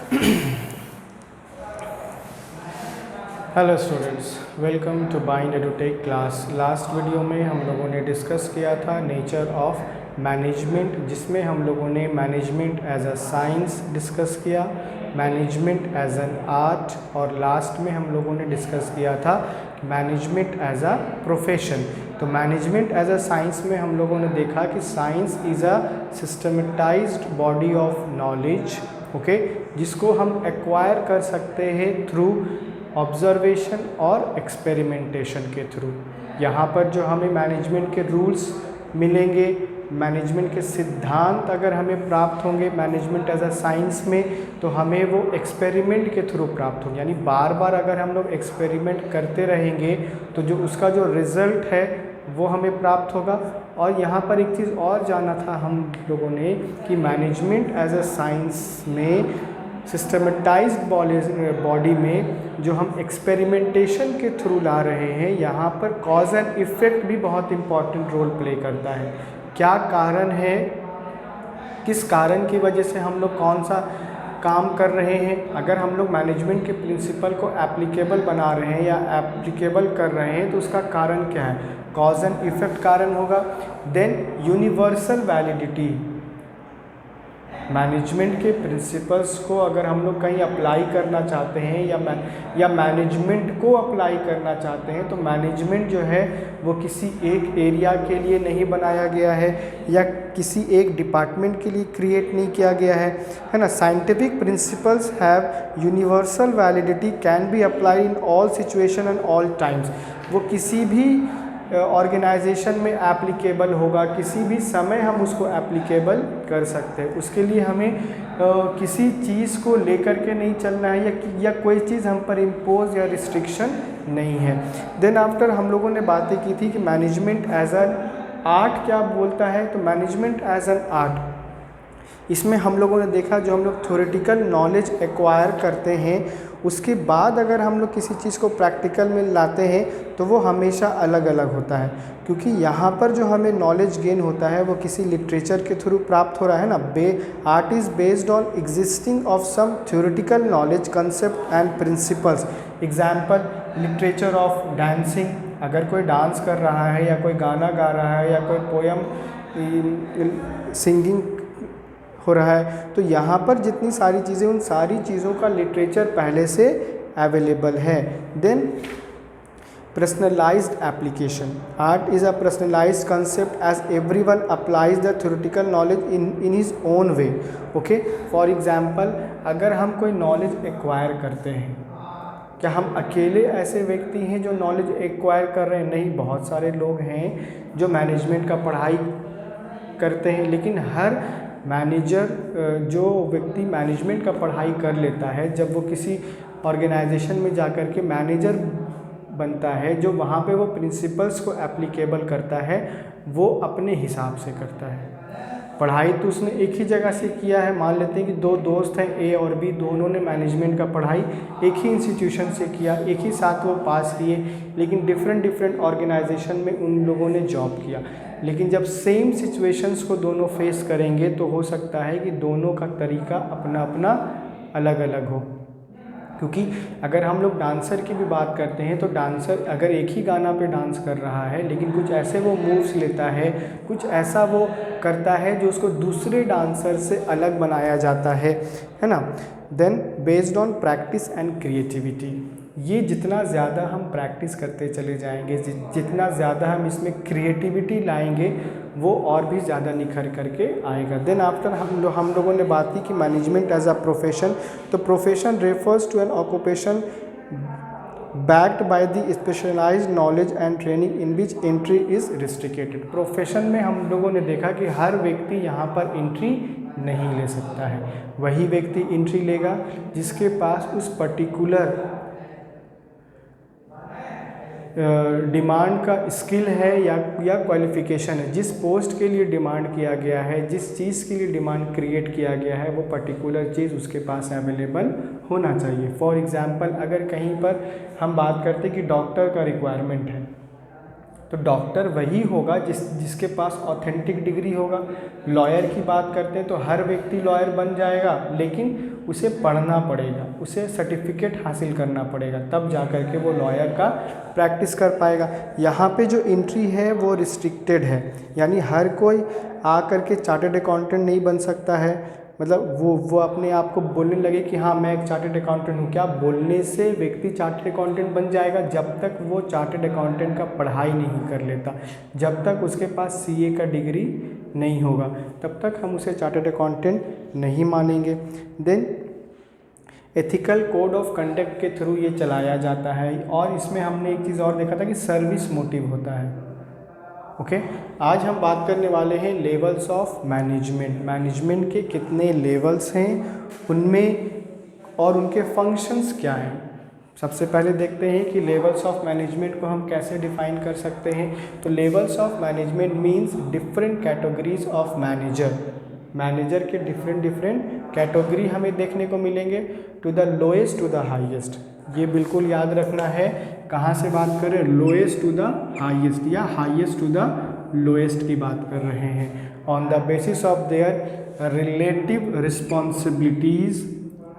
Hello students, welcome to Bind Edutech class. Last video में हम लोगों ने डिस्कस किया था नेचर ऑफ मैनेजमेंट, जिसमें हम लोगों ने management as a science discuss किया, मैनेजमेंट एज एन आर्ट, और लास्ट में हम लोगों ने डिस्कस किया था मैनेजमेंट एज अ प्रोफेशन। तो मैनेजमेंट एज अ साइंस में हम लोगों ने देखा कि science is a systematised body of knowledge, okay, जिसको हम एक्वायर कर सकते हैं थ्रू ऑब्जर्वेशन और एक्सपेरिमेंटेशन के थ्रू। यहाँ पर जो हमें मैनेजमेंट के रूल्स मिलेंगे, मैनेजमेंट के सिद्धांत अगर हमें प्राप्त होंगे मैनेजमेंट एज अ साइंस में, तो हमें वो एक्सपेरिमेंट के थ्रू प्राप्त होंगे। यानी बार बार अगर हम लोग एक्सपेरिमेंट करते रहेंगे तो जो उसका जो रिज़ल्ट है वो हमें प्राप्त होगा। और यहाँ पर एक चीज़ और जाना था हम लोगों ने कि मैनेजमेंट एज अ साइंस में सिस्टमेटाइज्ड बॉडी में जो हम एक्सपेरिमेंटेशन के थ्रू ला रहे हैं, यहाँ पर कॉज एंड इफ़ेक्ट भी बहुत इम्पॉर्टेंट रोल प्ले करता है। क्या कारण है, किस कारण की वजह से हम लोग कौन सा काम कर रहे हैं। अगर हम लोग मैनेजमेंट के प्रिंसिपल को एप्लीकेबल बना रहे हैं या एप्लीकेबल कर रहे हैं तो उसका कारण क्या है, कॉज एंड इफ़ेक्ट कारण होगा। देन यूनिवर्सल वैलिडिटी, मैनेजमेंट के प्रिंसिपल्स को अगर हम लोग कहीं अप्लाई करना चाहते हैं या मैनेजमेंट को अप्लाई करना चाहते हैं तो मैनेजमेंट जो है वो किसी एक एरिया के लिए नहीं बनाया गया है या किसी एक डिपार्टमेंट के लिए क्रिएट नहीं किया गया है ना। Scientific principles have universal validity, can be apply in all situation and all times. वो किसी भी ऑर्गेनाइजेशन में एप्लीकेबल होगा, किसी भी समय हम उसको एप्लीकेबल कर सकते हैं। उसके लिए हमें किसी चीज़ को लेकर के नहीं चलना है या कोई चीज़ हम पर इम्पोज या रिस्ट्रिक्शन नहीं है। देन आफ्टर हम लोगों ने बातें की थी कि मैनेजमेंट एज एन आर्ट क्या बोलता है। तो मैनेजमेंट एज एन आर्ट, इसमें हम लोगों ने देखा जो हम लोग थ्योरेटिकल नॉलेज एक्वायर करते हैं उसके बाद अगर हम लोग किसी चीज़ को प्रैक्टिकल में लाते हैं तो वो हमेशा अलग अलग होता है, क्योंकि यहाँ पर जो हमें नॉलेज गेन होता है वो किसी लिटरेचर के थ्रू प्राप्त हो रहा है ना। Art is based on existing of some theoretical knowledge, concept and principles. Example, literature of dancing, अगर कोई डांस कर रहा है या कोई गाना गा रहा है या कोई पोयम सिंगिंग हो रहा है तो यहाँ पर जितनी सारी चीज़ें, उन सारी चीज़ों का लिटरेचर पहले से अवेलेबल है। Then personalised application, art is a personalised concept as everyone applies the theoretical knowledge in his own way, okay. For example, अगर हम कोई नॉलेज एक्वायर करते हैं, क्या हम अकेले ऐसे व्यक्ति हैं जो नॉलेज एक्वायर कर रहे हैं? नहीं, बहुत सारे लोग हैं जो मैनेजमेंट का पढ़ाई करते हैं, लेकिन हर मैनेजर, जो व्यक्ति मैनेजमेंट का पढ़ाई कर लेता है, जब वो किसी ऑर्गेनाइजेशन में जाकर के मैनेजर बनता है, जो वहाँ पे वो प्रिंसिपल्स को एप्लीकेबल करता है, वो अपने हिसाब से करता है। पढ़ाई तो उसने एक ही जगह से किया है। मान लेते हैं कि दो दोस्त हैं, ए और बी, दोनों ने मैनेजमेंट का पढ़ाई एक ही इंस्टीट्यूशन से किया, एक ही साथ वो पास किए, लेकिन डिफरेंट ऑर्गेनाइजेशन में उन लोगों ने जॉब किया। लेकिन जब सेम सिचुएशंस को दोनों फेस करेंगे तो हो सकता है कि दोनों का तरीका अपना अपना अलग अलग हो। क्योंकि अगर हम लोग डांसर की भी बात करते हैं तो डांसर अगर एक ही गाना पे डांस कर रहा है, लेकिन कुछ ऐसे वो मूव्स लेता है, कुछ ऐसा वो करता है जो उसको दूसरे डांसर से अलग बनाया जाता है ना। Then based on practice and creativity, ये जितना ज़्यादा हम प्रैक्टिस करते चले जाएंगे, जितना ज़्यादा हम इसमें क्रिएटिविटी लाएंगे, वो और भी ज़्यादा निखर करके आएगा। देन आफ्टर हम लोगों ने बात की कि मैनेजमेंट एज अ प्रोफेशन, तो profession refers to an occupation backed by the specialized knowledge and training in which entry is restricted। Profession में हम लोगों ने देखा कि हर व्यक्ति यहाँ पर एंट्री नहीं ले सकता है। वही व्यक्ति एंट्री लेगा जिसके पास उस पर्टिकुलर डिमांड का स्किल है या क्वालिफिकेशन है। जिस पोस्ट के लिए डिमांड किया गया है, जिस चीज़ के लिए डिमांड क्रिएट किया गया है, वो पर्टिकुलर चीज़ उसके पास अवेलेबल होना चाहिए। फॉर एग्जांपल, अगर कहीं पर हम बात करते कि डॉक्टर का रिक्वायरमेंट है, तो डॉक्टर वही होगा जिसके पास ऑथेंटिक डिग्री होगा। लॉयर की बात करते हैं तो हर व्यक्ति लॉयर बन जाएगा, लेकिन उसे पढ़ना पड़ेगा, उसे सर्टिफिकेट हासिल करना पड़ेगा, तब जा कर के वो लॉयर का प्रैक्टिस कर पाएगा। यहाँ पे जो एंट्री है वो रिस्ट्रिक्टेड है, यानी हर कोई आ कर के चार्टर्ड अकाउंटेंट नहीं बन सकता है। मतलब वो अपने आप को बोलने लगे कि हाँ मैं एक चार्टर्ड अकाउंटेंट हूँ। क्या बोलने से व्यक्ति चार्टर्ड अकाउंटेंट बन जाएगा? जब तक वो चार्टर्ड अकाउंटेंट का पढ़ाई नहीं कर लेता, जब तक उसके पास सीए का डिग्री नहीं होगा, तब तक हम उसे चार्टर्ड अकाउंटेंट नहीं मानेंगे। Then ethical code of conduct के थ्रू ये चलाया जाता है। और इसमें हमने एक चीज़ और देखा था कि सर्विस मोटिव होता है। ओके, आज हम बात करने वाले हैं लेवल्स ऑफ मैनेजमेंट। मैनेजमेंट के कितने लेवल्स हैं उनमें, और उनके फंक्शंस क्या हैं। सबसे पहले देखते हैं कि लेवल्स ऑफ मैनेजमेंट को हम कैसे डिफाइन कर सकते हैं। तो levels of management means different categories of manager. Manager के डिफरेंट कैटेगरी हमें देखने को मिलेंगे, to the lowest to the highest. ये बिल्कुल याद रखना है, कहाँ से बात कर रहे हैं, लोएस्ट टू द हाईएस्ट या हाईएस्ट टू द लोएस्ट की बात कर रहे हैं। On the basis of their relative responsibilities,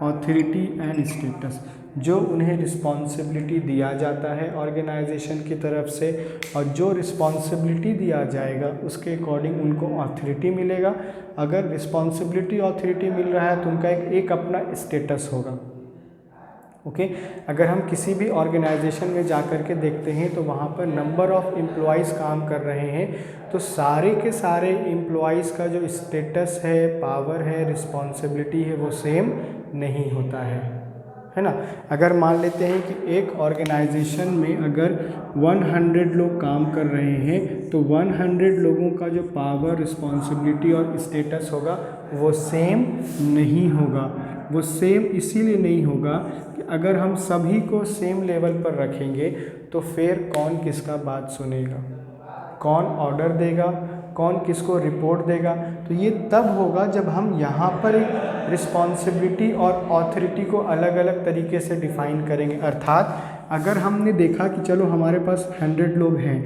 authority and status. जो उन्हें रिस्पॉन्सिबिलिटी दिया जाता है ऑर्गेनाइजेशन की तरफ से, और जो रिस्पॉन्सिबिलिटी दिया जाएगा उसके अकॉर्डिंग उनको ऑथोरिटी मिलेगा। अगर रिस्पॉन्सिबिलिटी ऑथोरिटी मिल रहा है तो उनका एक अपना स्टेटस होगा। ओके, अगर हम किसी भी ऑर्गेनाइजेशन में जा कर के देखते हैं तो वहाँ पर नंबर ऑफ़ एम्प्लॉइज़ काम कर रहे हैं, तो सारे के सारे एम्प्लॉइज़ का जो स्टेटस है, पावर है, रिस्पॉन्सिबिलिटी है, वो सेम नहीं होता है ना। अगर मान लेते हैं कि एक ऑर्गेनाइजेशन में अगर 100 लोग काम कर रहे हैं तो 100 लोगों का जो पावर, रिस्पॉन्सिबिलिटी और स्टेटस होगा वो सेम नहीं होगा। वो सेम इसीलिए नहीं होगा कि अगर हम सभी को सेम लेवल पर रखेंगे तो फिर कौन किसका बात सुनेगा, कौन ऑर्डर देगा, कौन किसको रिपोर्ट देगा। तो ये तब होगा जब हम यहाँ पर एक रिस्पॉन्सिबिलिटी और ऑथोरिटी को अलग अलग तरीके से डिफ़ाइन करेंगे। अर्थात अगर हमने देखा कि चलो हमारे पास 100 लोग हैं,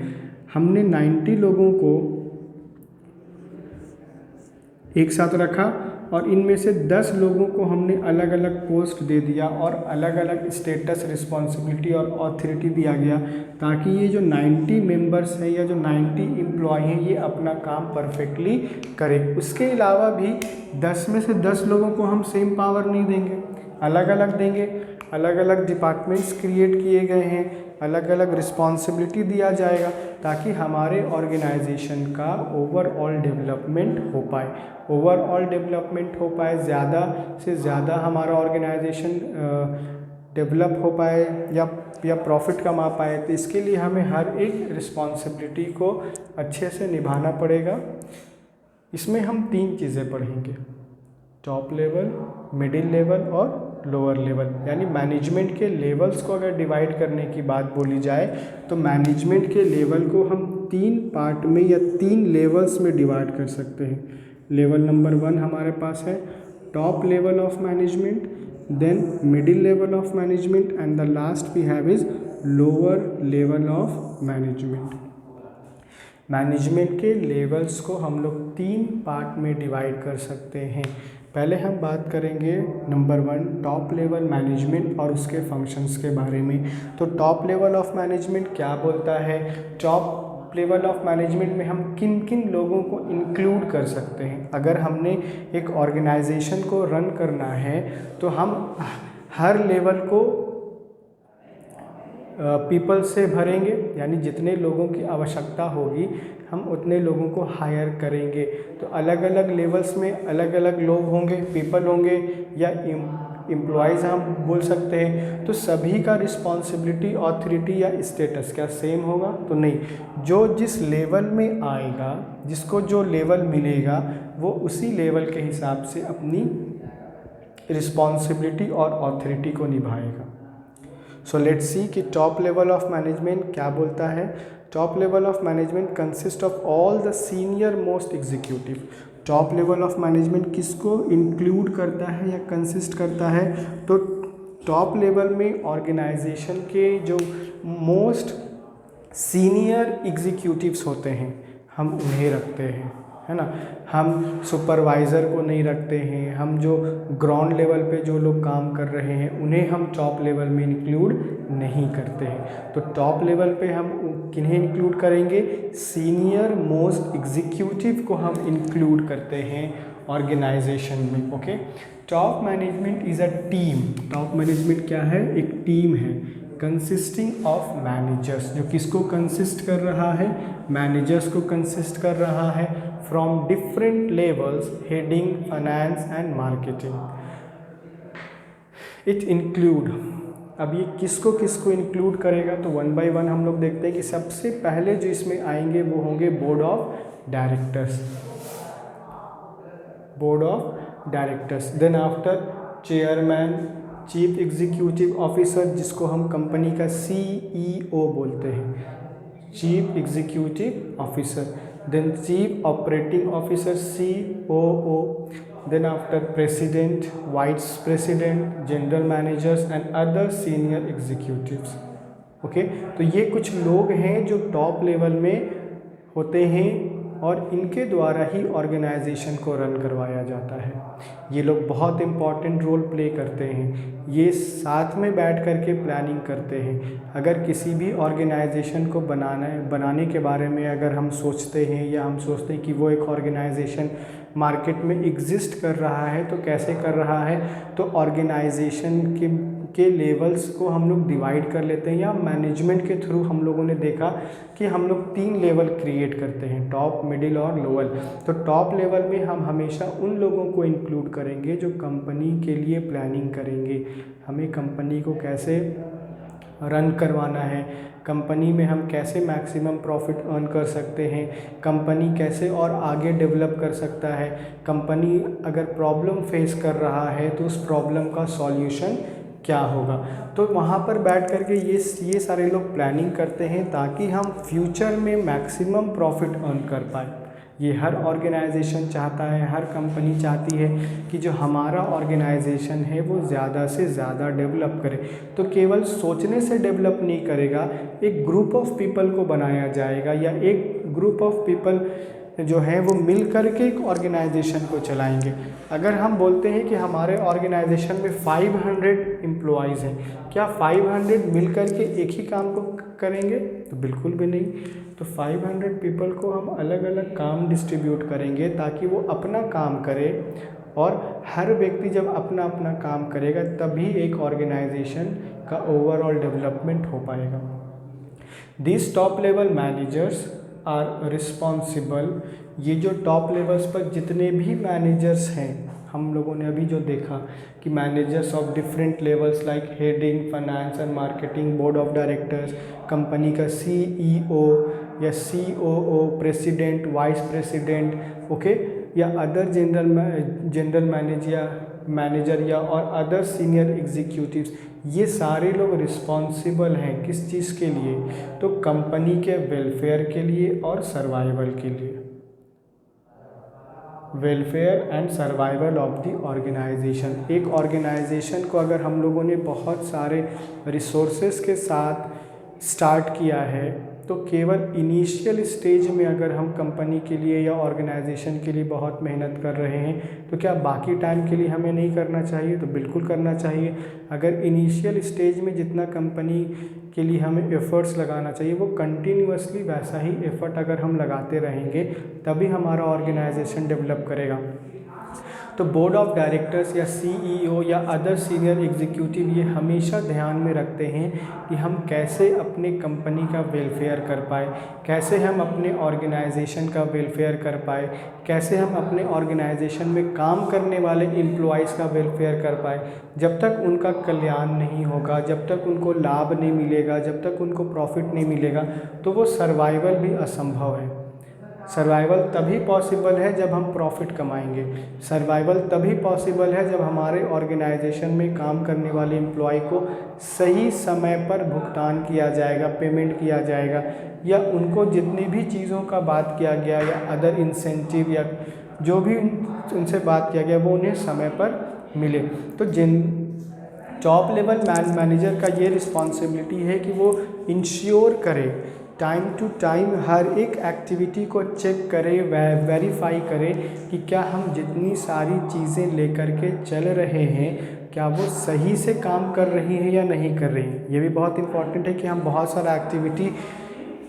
हमने 90 लोगों को एक साथ रखा और इनमें से 10 लोगों को हमने अलग अलग पोस्ट दे दिया और अलग अलग स्टेटस, रिस्पॉन्सिबिलिटी और ऑथोरिटी दिया गया, ताकि ये जो 90 मेंबर्स हैं या जो 90 एम्प्लॉय हैं ये अपना काम परफेक्टली करें। उसके अलावा भी 10 में से 10 लोगों को हम सेम पावर नहीं देंगे, अलग अलग देंगे। अलग अलग डिपार्टमेंट्स क्रिएट किए गए हैं, अलग अलग रिस्पॉन्सिबिलिटी दिया जाएगा, ताकि हमारे ऑर्गेनाइजेशन का ओवरऑल डेवलपमेंट हो पाए। ओवरऑल डेवलपमेंट हो पाए, ज़्यादा से ज़्यादा हमारा ऑर्गेनाइजेशन डेवलप हो पाए या प्रॉफिट कमा पाए। तो इसके लिए हमें हर एक रिस्पॉन्सिबिलिटी को अच्छे से निभाना पड़ेगा। इसमें हम 3 चीज़ें पढ़ेंगे, टॉप लेवल, मिडिल लेवल और लोअर लेवल। यानी मैनेजमेंट के लेवल्स को अगर डिवाइड करने की बात बोली जाए तो मैनेजमेंट के लेवल को हम 3 पार्ट में या 3 लेवल्स में डिवाइड कर सकते हैं। लेवल नंबर 1 हमारे पास है top level of management, then middle level of management and the last we have is lower level of management. Management के लेवल्स को हम लोग 3 पार्ट में डिवाइड कर सकते हैं। पहले हम बात करेंगे नंबर 1 टॉप लेवल मैनेजमेंट और उसके फंक्शंस के बारे में। तो टॉप लेवल ऑफ मैनेजमेंट क्या बोलता है? टॉप लेवल ऑफ मैनेजमेंट में हम किन किन लोगों को इंक्लूड कर सकते हैं। अगर हमने एक ऑर्गेनाइजेशन को रन करना है तो हम हर लेवल को पीपल से भरेंगे, यानी जितने लोगों की आवश्यकता होगी हम उतने लोगों को हायर करेंगे। तो अलग अलग लेवल्स में अलग अलग लोग होंगे, पीपल होंगे या एम्प्लॉयज़ हम बोल सकते हैं। तो सभी का रिस्पॉन्सिबिलिटी, ऑथोरिटी या स्टेटस क्या सेम होगा? तो नहीं। जो जिस लेवल में आएगा, जिसको जो लेवल मिलेगा, वो उसी लेवल के हिसाब से अपनी रिस्पॉन्सिबिलिटी और ऑथोरिटी को निभाएगा। सो लेट्स सी कि टॉप लेवल ऑफ मैनेजमेंट क्या बोलता है। Top level of management consist of all the senior most executive. Top level of management किसको इंक्लूड करता है या कंसिस्ट करता है? तो टॉप लेवल में ऑर्गेनाइजेशन के जो मोस्ट सीनियर एग्जीक्यूटिव्स होते हैं हम उन्हें रखते हैं। है ना। हम सुपरवाइज़र को नहीं रखते हैं, हम जो ग्राउंड लेवल पे जो लोग काम कर रहे हैं उन्हें हम टॉप लेवल में इंक्लूड नहीं करते हैं। तो टॉप लेवल पे हम किन्हें इंक्लूड करेंगे, सीनियर मोस्ट एग्जीक्यूटिव को हम इंक्लूड करते हैं ऑर्गेनाइजेशन में। Okay, top management is a team. Top management क्या है, एक टीम है कंसिस्टिंग ऑफ मैनेजर्स, जो किसको कंसिस्ट कर रहा है, मैनेजर्स को कंसिस्ट कर रहा है from different levels, heading finance and marketing. It include, अब ये किसको किसको इंक्लूड करेगा, तो वन बाय वन हम लोग देखते हैं कि सबसे पहले जो इसमें आएंगे वो होंगे board of directors, board of directors. Then after chairman, chief executive officer, जिसको हम कंपनी का CEO बोलते हैं, chief executive officer. Then chief operating officer COO। Then after president, vice president, general managers and other senior executives. Okay, तो ये कुछ लोग हैं जो टॉप लेवल में होते हैं और इनके द्वारा ही ऑर्गेनाइजेशन को रन करवाया जाता है। ये लोग बहुत इम्पॉर्टेंट रोल प्ले करते हैं, ये साथ में बैठ कर के प्लानिंग करते हैं। अगर किसी भी ऑर्गेनाइजेशन को बनाने के बारे में अगर हम सोचते हैं या हम सोचते हैं कि वो एक ऑर्गेनाइजेशन मार्केट में एग्जिस्ट कर रहा है, तो कैसे कर रहा है, तो ऑर्गेनाइजेशन के लेवल्स को हम लोग डिवाइड कर लेते हैं, या मैनेजमेंट के थ्रू हम लोगों ने देखा कि हम लोग 3 लेवल क्रिएट करते हैं, टॉप, मिडिल और लोअर। तो टॉप लेवल में हम हमेशा उन लोगों को इंक्लूड करेंगे जो कंपनी के लिए प्लानिंग करेंगे, हमें कंपनी को कैसे रन करवाना है, कंपनी में हम कैसे मैक्सिमम प्रॉफिट अर्न कर सकते हैं, कंपनी कैसे और आगे डेवलप कर सकता है, कंपनी अगर प्रॉब्लम फेस कर रहा है तो उस प्रॉब्लम का सॉल्यूशन क्या होगा। तो वहाँ पर बैठ कर के ये सारे लोग प्लानिंग करते हैं ताकि हम फ्यूचर में मैक्सिमम प्रॉफिट अर्न कर पाए। ये हर ऑर्गेनाइजेशन चाहता है, हर कंपनी चाहती है कि जो हमारा ऑर्गेनाइजेशन है वो ज़्यादा से ज़्यादा डेवलप करे। तो केवल सोचने से डेवलप नहीं करेगा, एक ग्रुप ऑफ पीपल को बनाया जाएगा या एक ग्रुप ऑफ पीपल जो है वो मिल कर के एक ऑर्गेनाइजेशन को चलाएंगे। अगर हम बोलते हैं कि हमारे ऑर्गेनाइजेशन में 500 एम्प्लॉयज़ हैं, क्या 500 मिल कर के एक ही काम को करेंगे? तो बिल्कुल भी नहीं। तो 500 पीपल को हम अलग अलग काम डिस्ट्रीब्यूट करेंगे ताकि वो अपना काम करे, और हर व्यक्ति जब अपना अपना काम करेगा तभी एक ऑर्गेनाइजेशन का ओवरऑल डेवलपमेंट हो पाएगा। This top level managers are responsible, ये जो टॉप लेवल्स पर जितने भी मैनेजर्स हैं, हम लोगों ने अभी जो देखा कि managers of different levels like heading finance and marketing, board of directors, company का CEO या COO, president, vice president, okay, या अदर जनरल मैनेजर या और अदर सीनियर एग्जीक्यूटिव्स, ये सारे लोग रिस्पॉन्सिबल हैं किस चीज़ के लिए? तो कंपनी के वेलफेयर के लिए और सर्वाइवल के लिए, welfare and survival of the organisation. एक ऑर्गेनाइजेशन को अगर हम लोगों ने बहुत सारे रिसोर्सेज के साथ स्टार्ट किया है, तो केवल इनिशियल स्टेज में अगर हम कंपनी के लिए या ऑर्गेनाइजेशन के लिए बहुत मेहनत कर रहे हैं, तो क्या बाकी टाइम के लिए हमें नहीं करना चाहिए? तो बिल्कुल करना चाहिए। अगर इनिशियल स्टेज में जितना कंपनी के लिए हमें एफ़र्ट्स लगाना चाहिए, वो कंटिन्यूअसली वैसा ही एफ़र्ट अगर हम लगाते रहेंगे तभी हमारा ऑर्गेनाइजेशन डेवलप करेगा। तो बोर्ड ऑफ डायरेक्टर्स या CEO या अदर सीनियर एग्जीक्यूटिव ये हमेशा ध्यान में रखते हैं कि हम कैसे अपने कंपनी का वेलफेयर कर पाए, कैसे हम अपने ऑर्गेनाइजेशन का वेलफेयर कर पाए, कैसे हम अपने ऑर्गेनाइजेशन में काम करने वाले एम्प्लॉयज़ का वेलफेयर कर पाए। जब तक उनका कल्याण नहीं होगा, जब तक उनको लाभ नहीं मिलेगा, जब तक उनको प्रॉफिट नहीं मिलेगा, तो वो सर्वाइवल भी असंभव है। सर्वाइवल तभी पॉसिबल है जब हम प्रॉफिट कमाएंगे। सर्वाइवल तभी पॉसिबल है जब हमारे ऑर्गेनाइजेशन में काम करने वाले एम्प्लॉय को सही समय पर भुगतान किया जाएगा, पेमेंट किया जाएगा, या उनको जितनी भी चीज़ों का बात किया गया या अदर इंसेंटिव या जो भी उनसे बात किया गया वो उन्हें समय पर मिले। तो टॉप लेवल मैनेजर का ये रिस्पॉन्सिबिलिटी है कि वो इंश्योर करे टाइम टू टाइम हर एक एक्टिविटी को चेक करे, वेरीफाई करे कि क्या हम जितनी सारी चीज़ें लेकर के चल रहे हैं क्या वो सही से काम कर रही हैं या नहीं कर रही हैं। ये भी बहुत इम्पॉर्टेंट है कि हम बहुत सारा एक्टिविटी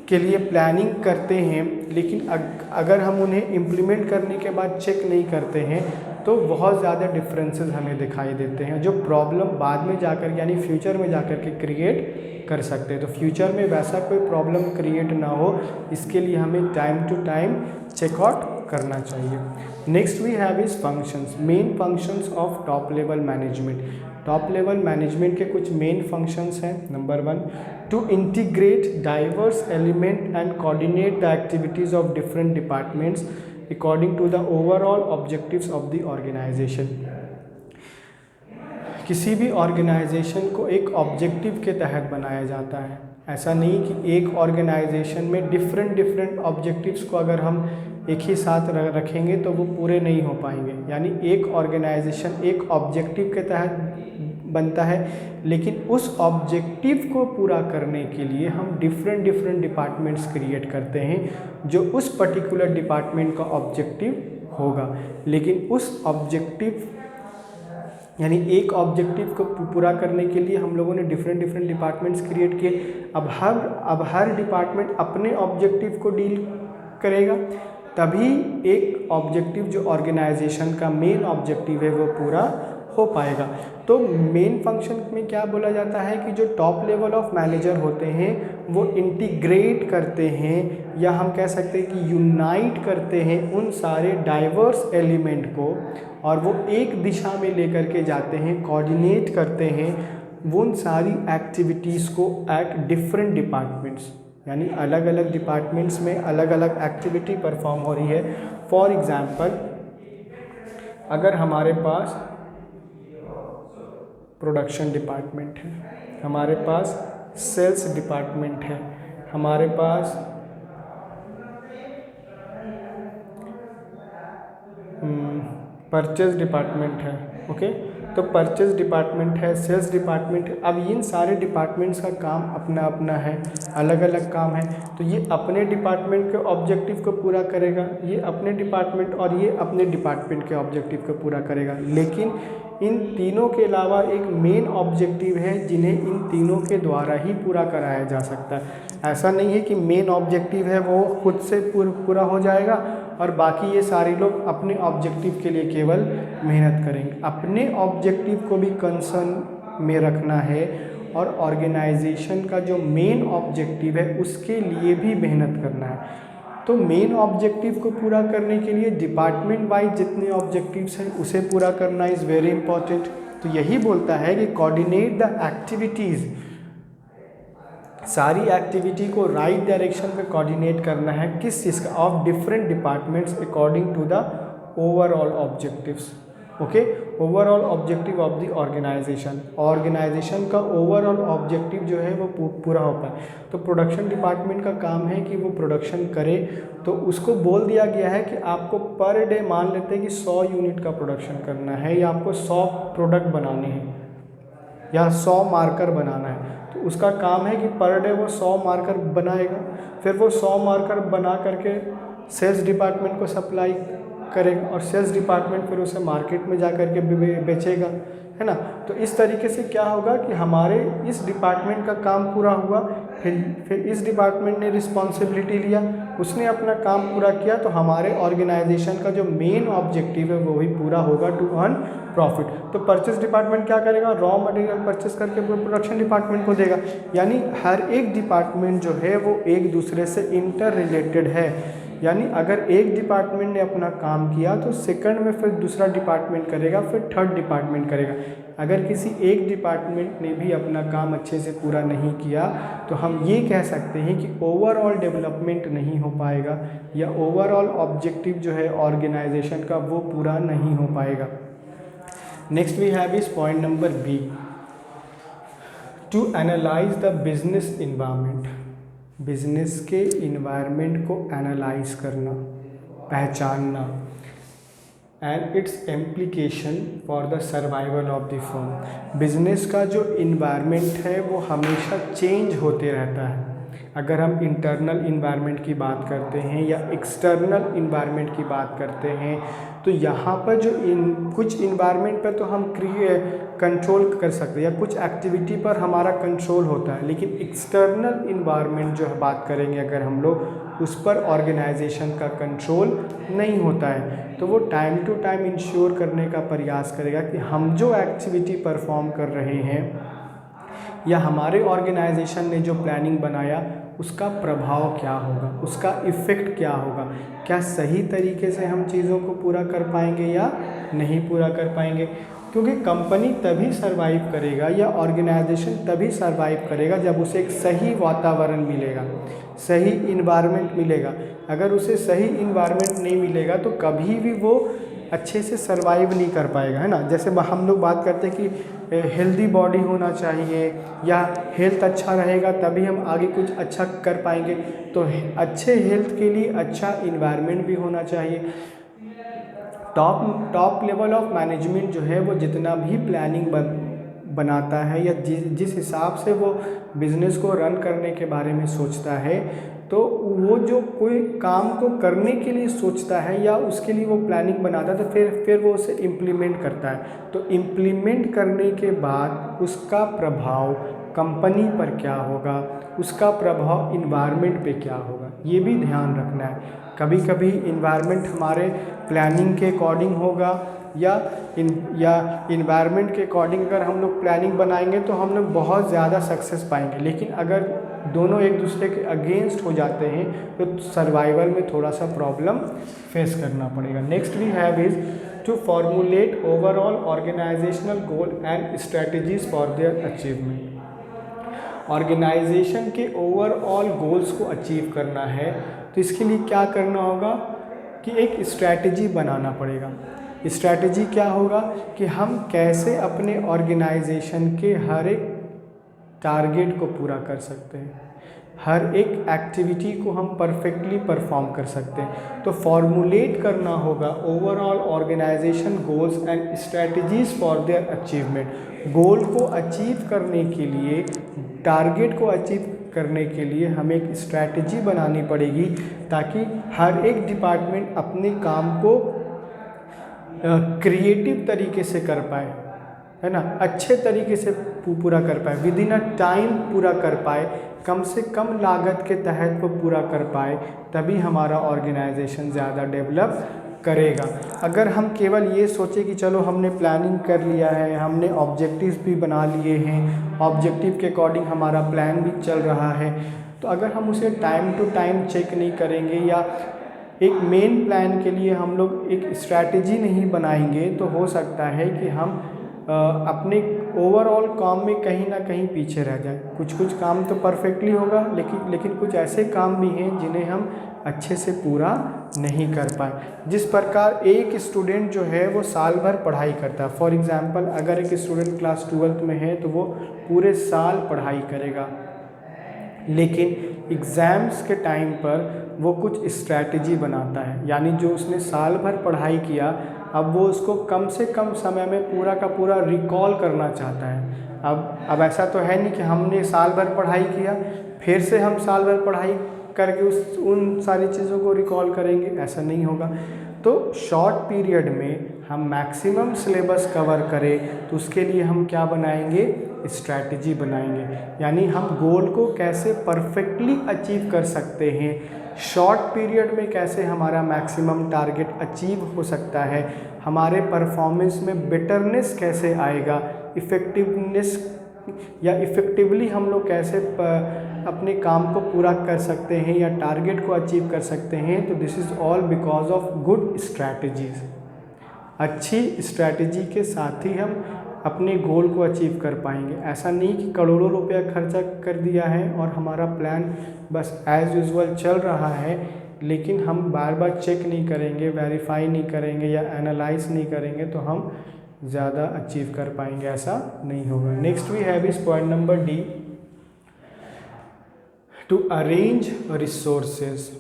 के लिए प्लानिंग करते हैं, लेकिन अगर हम उन्हें इम्प्लीमेंट करने के बाद चेक नहीं करते हैं तो बहुत ज़्यादा डिफरेंसेस हमें दिखाई देते हैं, जो प्रॉब्लम बाद में जाकर यानी फ्यूचर में जाकर के क्रिएट कर सकते हैं। तो फ्यूचर में वैसा कोई प्रॉब्लम क्रिएट ना हो, इसके लिए हमें टाइम टू टाइम चेकआउट करना चाहिए। Next we have is functions, main functions of top level management. Top level management के कुछ मेन फंक्शंस हैं। Number 1, to integrate diverse element and coordinate the activities of different departments according to the overall objectives of the organisation. किसी भी organisation को एक objective के तहत बनाया जाता है। ऐसा नहीं कि एक ऑर्गेनाइजेशन में डिफरेंट ऑब्जेक्टिव्स को अगर हम एक ही साथ रखेंगे तो वो पूरे नहीं हो पाएंगे। यानी एक ऑर्गेनाइजेशन एक ऑब्जेक्टिव के तहत बनता है, लेकिन उस ऑब्जेक्टिव को पूरा करने के लिए हम डिफरेंट डिपार्टमेंट्स क्रिएट करते हैं जो उस पर्टिकुलर डिपार्टमेंट का ऑब्जेक्टिव होगा। लेकिन उस ऑब्जेक्टिव यानी एक ऑब्जेक्टिव को पूरा करने के लिए हम लोगों ने डिफरेंट डिपार्टमेंट्स क्रिएट किए। अब हर डिपार्टमेंट अपने ऑब्जेक्टिव को डील करेगा, तभी एक ऑब्जेक्टिव जो ऑर्गेनाइजेशन का मेन ऑब्जेक्टिव है वो पूरा हो पाएगा। तो मेन फंक्शन में क्या बोला जाता है कि जो टॉप लेवल ऑफ मैनेजर होते हैं वो इंटीग्रेट करते हैं, या हम कह सकते हैं कि यूनाइट करते हैं उन सारे डाइवर्स एलिमेंट को, और वो एक दिशा में लेकर के जाते हैं, कोऑर्डिनेट करते हैं उन सारी एक्टिविटीज़ को एट डिफरेंट डिपार्टमेंट्स। यानी अलग अलग डिपार्टमेंट्स में अलग अलग एक्टिविटी परफॉर्म हो रही है। फॉर एग्ज़ाम्पल, अगर हमारे पास प्रोडक्शन डिपार्टमेंट है, हमारे पास सेल्स डिपार्टमेंट है, हमारे पास परचेज डिपार्टमेंट है, ओके। तो परचेज डिपार्टमेंट है, सेल्स डिपार्टमेंट है। अब इन सारे डिपार्टमेंट्स का काम अपना अपना है, अलग अलग काम है। तो ये अपने डिपार्टमेंट के ऑब्जेक्टिव को पूरा करेगा, ये अपने डिपार्टमेंट, और ये अपने डिपार्टमेंट के ऑब्जेक्टिव को पूरा करेगा। लेकिन इन तीनों के अलावा एक मेन ऑब्जेक्टिव है जिन्हें इन तीनों के द्वारा ही पूरा कराया जा सकता है। ऐसा नहीं है कि मेन ऑब्जेक्टिव है वो खुद से पूरा हो जाएगा और बाकी ये सारे लोग अपने ऑब्जेक्टिव के लिए केवल मेहनत करेंगे। अपने ऑब्जेक्टिव को भी कंसर्न में रखना है, और ऑर्गेनाइजेशन का जो मेन ऑब्जेक्टिव है उसके लिए भी मेहनत करना है। तो मेन ऑब्जेक्टिव को पूरा करने के लिए डिपार्टमेंट वाइज जितने ऑब्जेक्टिव्स हैं उसे पूरा करना इज़ वेरी इंपॉर्टेंट। तो यही बोलता है कि कोऑर्डिनेट द एक्टिविटीज़, सारी एक्टिविटी को राइट डायरेक्शन में कोऑर्डिनेट करना है। किस चीज़ का? Of different departments according to the overall objectives, okay. Overall objective of the organisation, organisation का ओवरऑल ऑब्जेक्टिव जो है वो पूरा हो पाए। तो प्रोडक्शन डिपार्टमेंट का काम है कि वो प्रोडक्शन करे। तो उसको बोल दिया गया है कि आपको पर डे, मान लेते हैं कि 100 यूनिट का प्रोडक्शन करना है, या आपको 100 प्रोडक्ट बनाने हैं, या 100 मार्कर बनाना है। तो उसका काम है कि पर डे वो 100 मार्कर बनाएगा, फिर वो 100 मार्कर बना करके सेल्स डिपार्टमेंट को सप्लाई करेगा, और सेल्स डिपार्टमेंट फिर उसे मार्केट में जा कर के बेचेगा, है ना। तो इस तरीके से क्या होगा कि हमारे इस डिपार्टमेंट का काम पूरा हुआ, फिर इस डिपार्टमेंट ने रिस्पॉन्सिबिलिटी लिया, उसने अपना काम पूरा किया, तो हमारे ऑर्गेनाइजेशन का जो मेन ऑब्जेक्टिव है वो भी पूरा होगा, टू अर्न प्रॉफिट। तो परचेस डिपार्टमेंट क्या करेगा? रॉ मटेरियल परचेस करके प्रोडक्शन डिपार्टमेंट को देगा। यानी हर एक डिपार्टमेंट जो है वो एक दूसरे से इंटर रिलेटेड है। यानी अगर एक डिपार्टमेंट ने अपना काम किया तो सेकंड में फिर दूसरा डिपार्टमेंट करेगा, फिर थर्ड डिपार्टमेंट करेगा। अगर किसी एक डिपार्टमेंट ने भी अपना काम अच्छे से पूरा नहीं किया तो हम ये कह सकते हैं कि ओवरऑल डेवलपमेंट नहीं हो पाएगा, या ओवरऑल ऑब्जेक्टिव जो है ऑर्गेनाइजेशन का वो पूरा नहीं हो पाएगा। Next we have is point number B, to analyse the business environment. Business के इन्वायरमेंट को एनालाइज करना, पहचानना, and its implication for the survival of the firm. Business का जो इन्वायरमेंट है वो हमेशा चेंज होते रहता है। अगर हम इंटरनल इन्वायरमेंट की बात करते हैं या एक्सटर्नल इन्वायरमेंट की बात करते हैं, तो यहाँ पर जो कुछ इन्वायरमेंट पर तो हम कंट्रोल कर सकते हैं या कुछ एक्टिविटी पर हमारा कंट्रोल होता है, लेकिन एक्सटर्नल इन्वायरमेंट जो बात करेंगे अगर हम लोग, उस पर ऑर्गेनाइजेशन का कंट्रोल नहीं होता है। तो वो टाइम टू टाइम इंश्योर करने का प्रयास करेगा कि हम जो एक्टिविटी परफॉर्म कर रहे हैं या हमारे ऑर्गेनाइजेशन ने जो प्लानिंग बनाया उसका प्रभाव क्या होगा, उसका इफ़ेक्ट क्या होगा, क्या सही तरीके से हम चीज़ों को पूरा कर पाएंगे या नहीं पूरा कर पाएंगे। क्योंकि कंपनी तभी सर्वाइव करेगा या ऑर्गेनाइजेशन तभी सर्वाइव करेगा जब उसे एक सही वातावरण मिलेगा, सही इन्वायरमेंट मिलेगा। अगर उसे सही इन्वायरमेंट नहीं मिलेगा तो कभी भी वो अच्छे से सर्वाइव नहीं कर पाएगा, है ना। जैसे हम लोग बात करते हैं कि हेल्दी बॉडी होना चाहिए या हेल्थ अच्छा रहेगा तभी हम आगे कुछ अच्छा कर पाएंगे। तो अच्छे हेल्थ के लिए अच्छा इन्वायरमेंट भी होना चाहिए। टॉप लेवल ऑफ मैनेजमेंट जो है वो जितना भी प्लानिंग बनाता है या जिस हिसाब से वो बिज़नेस को रन करने के बारे में सोचता है, तो वो जो कोई काम को करने के लिए सोचता है या उसके लिए वो प्लानिंग बनाता है तो फिर वो उसे इम्प्लीमेंट करता है। तो इम्प्लीमेंट करने के बाद उसका प्रभाव कंपनी पर क्या होगा, उसका प्रभाव इन्वायरमेंट पे क्या होगा, ये भी ध्यान रखना है। कभी कभी इन्वायरमेंट हमारे प्लानिंग के अकॉर्डिंग होगा या इन्वायरमेंट के अकॉर्डिंग अगर हम लोग प्लानिंग बनाएंगे तो हम लोग बहुत ज़्यादा सक्सेस पाएंगे। लेकिन अगर दोनों एक दूसरे के अगेंस्ट हो जाते हैं तो सर्वाइवल में थोड़ा सा प्रॉब्लम फेस करना पड़ेगा। Next we have is to formulate overall organisational goal and strategies for their achievement. Organisation के ओवरऑल गोल्स को अचीव करना है तो इसके लिए क्या करना होगा कि एक स्ट्रैटेजी बनाना पड़ेगा। स्ट्रैटेजी क्या होगा कि हम कैसे अपने ऑर्गेनाइजेशन के हर एक टारगेट को पूरा कर सकते हैं, हर एक एक्टिविटी को हम परफेक्टली परफॉर्म कर सकते हैं। तो फॉर्मुलेट करना होगा overall organisation goals and strategies for their achievement. Goal को अचीव करने के लिए, टारगेट को अचीव करने के लिए हमें एक स्ट्रैटेजी बनानी पड़ेगी ताकि हर एक डिपार्टमेंट अपने काम को क्रिएटिव तरीके से कर पाए, है ना, अच्छे तरीके से पूरा कर पाए, विद इन अ टाइम पूरा कर पाए, कम से कम लागत के तहत वो पूरा कर पाए, तभी हमारा ऑर्गेनाइजेशन ज़्यादा डेवलप करेगा। अगर हम केवल ये सोचें कि चलो हमने प्लानिंग कर लिया है, हमने ऑब्जेक्टिव्स भी बना लिए हैं, ऑब्जेक्टिव के अकॉर्डिंग हमारा प्लान भी चल रहा है, तो अगर हम उसे टाइम टू टाइम चेक नहीं करेंगे या एक मेन प्लान के लिए हम लोग एक स्ट्रैटेजी नहीं बनाएंगे तो हो सकता है कि हम अपने ओवरऑल काम में कहीं ना कहीं पीछे रह जाए। कुछ कुछ काम तो परफेक्टली होगा लेकिन कुछ ऐसे काम भी हैं जिन्हें हम अच्छे से पूरा नहीं कर पाए। जिस प्रकार एक स्टूडेंट जो है वो साल भर पढ़ाई करता है, फॉर एग्ज़ाम्पल अगर एक स्टूडेंट क्लास 12th में है तो वो पूरे साल पढ़ाई करेगा, लेकिन एग्ज़ाम्स के टाइम पर वो कुछ स्ट्रैटेजी बनाता है, यानी जो उसने साल भर पढ़ाई किया अब वो उसको कम से कम समय में पूरा का पूरा रिकॉल करना चाहता है। अब ऐसा तो है नहीं कि हमने साल भर पढ़ाई किया फिर से हम साल भर पढ़ाई करके उन सारी चीज़ों को रिकॉल करेंगे, ऐसा नहीं होगा। तो शॉर्ट पीरियड में हम मैक्सिमम सिलेबस कवर करें तो उसके लिए हम क्या बनाएंगे, स्ट्रैटेजी बनाएंगे, यानी हम गोल को कैसे परफेक्टली अचीव कर सकते हैं, शॉर्ट पीरियड में कैसे हमारा मैक्सिमम टारगेट अचीव हो सकता है, हमारे परफॉर्मेंस में बेटरनेस कैसे आएगा, इफ़ेक्टिवनेस या इफ़ेक्टिवली हम लोग कैसे अपने काम को पूरा कर सकते हैं या टारगेट को अचीव कर सकते हैं। तो this is all because of good strategies. अच्छी स्ट्रैटेजी के साथ ही हम अपने गोल को अचीव कर पाएंगे। ऐसा नहीं कि करोड़ों रुपया खर्चा कर दिया है और हमारा प्लान बस एज़ यूजुअल चल रहा है, लेकिन हम बार बार चेक नहीं करेंगे, वेरीफाई नहीं करेंगे या एनालाइज नहीं करेंगे तो हम ज़्यादा अचीव कर पाएंगे, ऐसा नहीं होगा। Next we have is point number D, to arrange resources.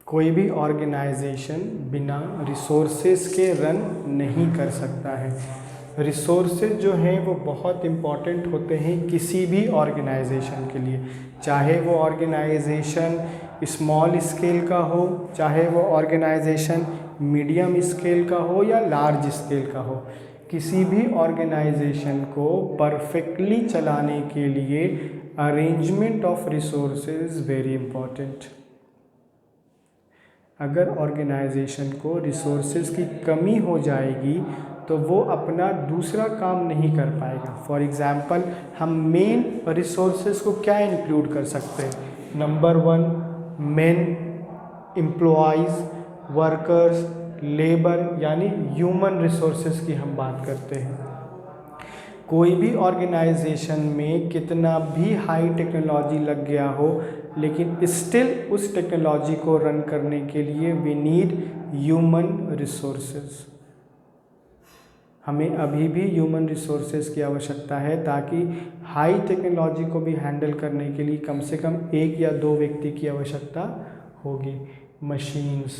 कोई भी ऑर्गेनाइजेशन बिना रिसोर्सेज के रन नहीं कर सकता है। रिसोर्सेज जो हैं वो बहुत इम्पॉर्टेंट होते हैं किसी भी ऑर्गेनाइजेशन के लिए, चाहे वो ऑर्गेनाइजेशन स्मॉल स्केल का हो, चाहे वो ऑर्गेनाइजेशन मीडियम स्केल का हो या लार्ज स्केल का हो। किसी भी ऑर्गेनाइजेशन को परफेक्टली चलाने के लिए arrangement of resources very important. अगर ऑर्गेनाइजेशन को रिसोर्सेज की कमी हो जाएगी तो वो अपना दूसरा काम नहीं कर पाएगा। फॉर एग्ज़ाम्पल हम मेन रिसोर्सेज को क्या इंक्लूड कर सकते हैं? Number 1 main employees, workers, labour, यानी ह्यूमन रिसोर्सेज की हम बात करते हैं। कोई भी ऑर्गेनाइजेशन में कितना भी हाई टेक्नोलॉजी लग गया हो, लेकिन स्टिल उस टेक्नोलॉजी को रन करने के लिए वी नीड ह्यूमन रिसोर्सेज। हमें अभी भी ह्यूमन रिसोर्सेज की आवश्यकता है ताकि हाई टेक्नोलॉजी को भी हैंडल करने के लिए कम से कम 1 या 2 व्यक्ति की आवश्यकता होगी। मशीन्स,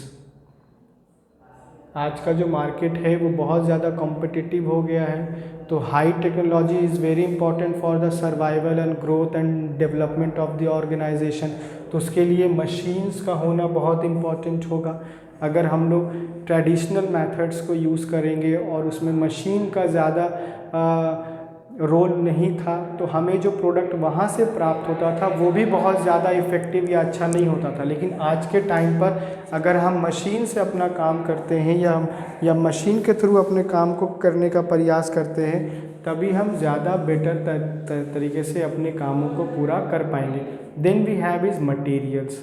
आज का जो मार्केट है वो बहुत ज़्यादा कॉम्पिटिटिव हो गया है, तो high technology is very important for the survival and growth and development of the organisation. तो उसके लिए मशीन्स का होना बहुत इम्पॉर्टेंट होगा। अगर हम लोग ट्रेडिशनल मेथड्स को यूज़ करेंगे और उसमें मशीन का ज़्यादा रोल नहीं था तो हमें जो प्रोडक्ट वहाँ से प्राप्त होता था वो भी बहुत ज़्यादा इफ़ेक्टिव या अच्छा नहीं होता था। लेकिन आज के टाइम पर अगर हम मशीन से अपना काम करते हैं या मशीन के थ्रू अपने काम को करने का प्रयास करते हैं, तभी हम ज़्यादा बेटर तरीके से अपने कामों को पूरा कर पाएंगे। Then we have is materials.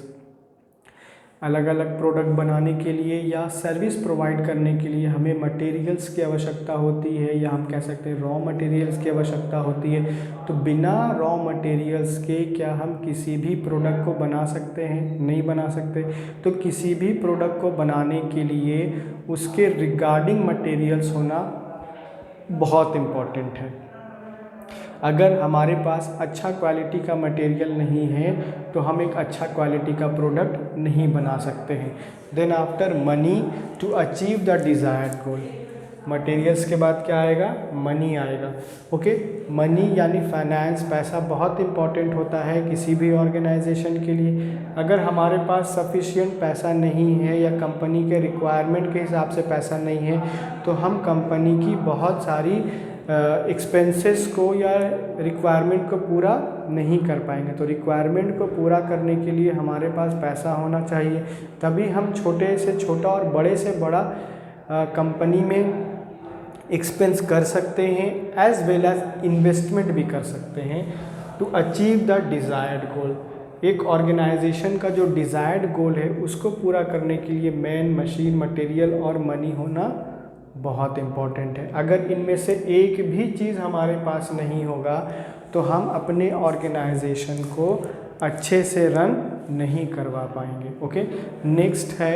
अलग अलग प्रोडक्ट बनाने के लिए या सर्विस प्रोवाइड करने के लिए हमें मटेरियल्स की आवश्यकता होती है, या हम कह सकते हैं रॉ मटेरियल्स की आवश्यकता होती है। तो बिना रॉ मटेरियल्स के क्या हम किसी भी प्रोडक्ट को बना सकते हैं? नहीं बना सकते। तो किसी भी प्रोडक्ट को बनाने के लिए उसके रिगार्डिंग मटेरियल्स होना बहुत इम्पॉर्टेंट है। अगर हमारे पास अच्छा क्वालिटी का मटेरियल नहीं है तो हम एक अच्छा क्वालिटी का प्रोडक्ट नहीं बना सकते हैं। Then after money to achieve the desired goal. Materials के बाद क्या आएगा? मनी आएगा। ओके, मनी यानी फाइनेंस, पैसा बहुत इम्पॉर्टेंट होता है किसी भी ऑर्गेनाइजेशन के लिए। अगर हमारे पास सफिशिएंट पैसा नहीं है या कंपनी के रिक्वायरमेंट के हिसाब से पैसा नहीं है तो हम कंपनी की बहुत सारी एक्सपेंसेस को या रिक्वायरमेंट को पूरा नहीं कर पाएंगे। तो रिक्वायरमेंट को पूरा करने के लिए हमारे पास पैसा होना चाहिए, तभी हम छोटे से छोटा और बड़े से बड़ा कंपनी में एक्सपेंस कर सकते हैं, एज वेल एज इन्वेस्टमेंट भी कर सकते हैं टू अचीव द डिज़ायर्ड गोल। एक ऑर्गेनाइजेशन का जो डिज़ायर्ड गोल है उसको पूरा करने के लिए मैन, मशीन, मटेरियल और मनी होना बहुत इम्पॉर्टेंट है। अगर इनमें से एक भी चीज़ हमारे पास नहीं होगा तो हम अपने ऑर्गेनाइजेशन को अच्छे से रन नहीं करवा पाएंगे। ओके, नेक्स्ट है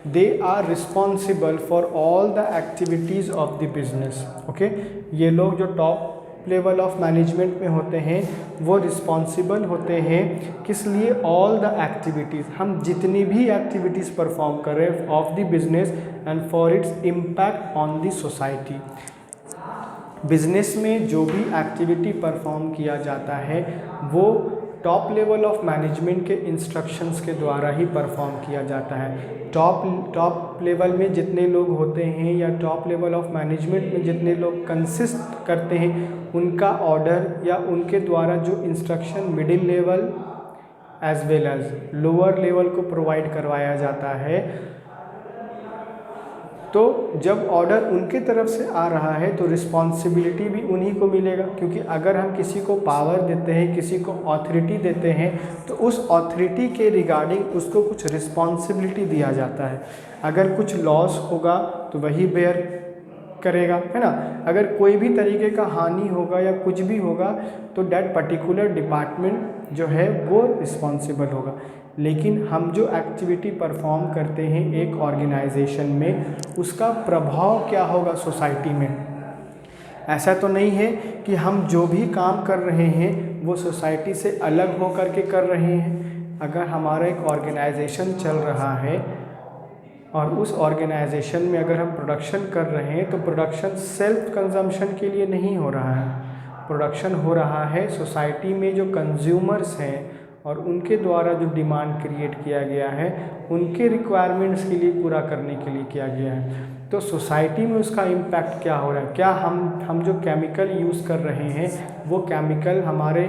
they are responsible for all the activities of the business. Okay, ये लोग जो टॉप लेवल ऑफ मैनेजमेंट में होते हैं वो रिस्पॉन्सिबल होते हैं किस लिए? ऑल द एक्टिविटीज़, हम जितनी भी एक्टिविटीज़ परफॉर्म करें of the business and for its impact on the society. Business में जो भी एक्टिविटी परफॉर्म किया जाता है वो टॉप लेवल ऑफ मैनेजमेंट के इंस्ट्रक्शंस के द्वारा ही परफॉर्म किया जाता है। टॉप लेवल में जितने लोग होते हैं या टॉप लेवल ऑफ मैनेजमेंट में जितने लोग कंसिस्ट करते हैं उनका ऑर्डर या उनके द्वारा जो instruction middle level as well as lower level को प्रोवाइड करवाया जाता है। तो जब ऑर्डर उनके तरफ से आ रहा है तो रिस्पॉन्सिबिलिटी भी उन्हीं को मिलेगा, क्योंकि अगर हम किसी को पावर देते हैं, किसी को ऑथोरिटी देते हैं तो उस ऑथोरिटी के रिगार्डिंग उसको कुछ रिस्पॉन्सिबिलिटी दिया जाता है। अगर कुछ लॉस होगा तो वही बेयर करेगा, है ना। अगर कोई भी तरीके का हानि होगा या कुछ भी होगा तो दैट पर्टिकुलर डिपार्टमेंट जो है वो रिस्पॉन्सिबल होगा। लेकिन हम जो एक्टिविटी परफॉर्म करते हैं एक ऑर्गेनाइजेशन में उसका प्रभाव क्या होगा सोसाइटी में? ऐसा तो नहीं है कि हम जो भी काम कर रहे हैं वो सोसाइटी से अलग होकर के कर रहे हैं। अगर हमारा एक ऑर्गेनाइजेशन चल रहा है और उस ऑर्गेनाइजेशन में अगर हम प्रोडक्शन कर रहे हैं तो प्रोडक्शन सेल्फ कंजम्पशन के लिए नहीं हो रहा है, प्रोडक्शन हो रहा है सोसाइटी में जो कंज्यूमर्स हैं और उनके द्वारा जो डिमांड क्रिएट किया गया है उनके रिक्वायरमेंट्स के लिए पूरा करने के लिए किया गया है। तो सोसाइटी में उसका इम्पैक्ट क्या हो रहा है, क्या हम जो केमिकल यूज़ कर रहे हैं वो केमिकल हमारे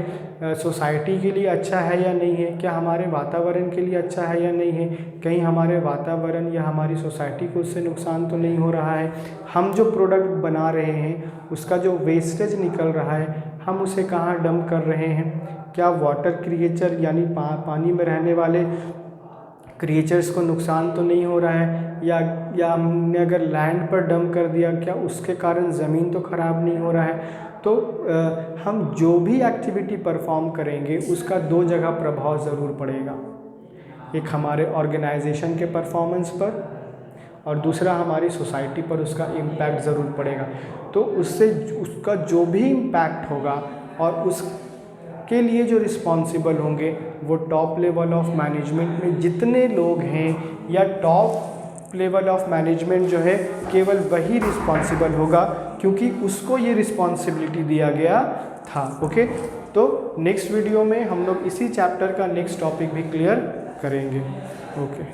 सोसाइटी के लिए अच्छा है या नहीं है, क्या हमारे वातावरण के लिए अच्छा है या नहीं है, कहीं हमारे वातावरण या हमारी सोसाइटी को उससे नुकसान तो नहीं हो रहा है, हम जो प्रोडक्ट बना रहे हैं उसका जो वेस्टेज निकल रहा है हम उसे कहाँ डंप कर रहे हैं, क्या वाटर क्रिएचर यानी पानी में रहने वाले क्रिएचर्स को नुकसान तो नहीं हो रहा है, या हमने अगर लैंड पर डंप कर दिया क्या उसके कारण ज़मीन तो ख़राब नहीं हो रहा है। तो हम जो भी एक्टिविटी परफॉर्म करेंगे उसका दो जगह प्रभाव ज़रूर पड़ेगा, एक हमारे ऑर्गेनाइजेशन के परफॉर्मेंस पर और दूसरा हमारी सोसाइटी पर उसका इम्पैक्ट ज़रूर पड़ेगा। तो उससे उसका जो भी इम्पैक्ट होगा और उसके लिए जो रिस्पॉन्सिबल होंगे वो टॉप लेवल ऑफ मैनेजमेंट में जितने लोग हैं या टॉप लेवल ऑफ मैनेजमेंट जो है केवल वही रिस्पॉन्सिबल होगा क्योंकि उसको ये रिस्पॉन्सिबिलिटी दिया गया था। ओके, तो नेक्स्ट वीडियो में हम लोग इसी चैप्टर का नेक्स्ट टॉपिक भी क्लियर करेंगे। ओके।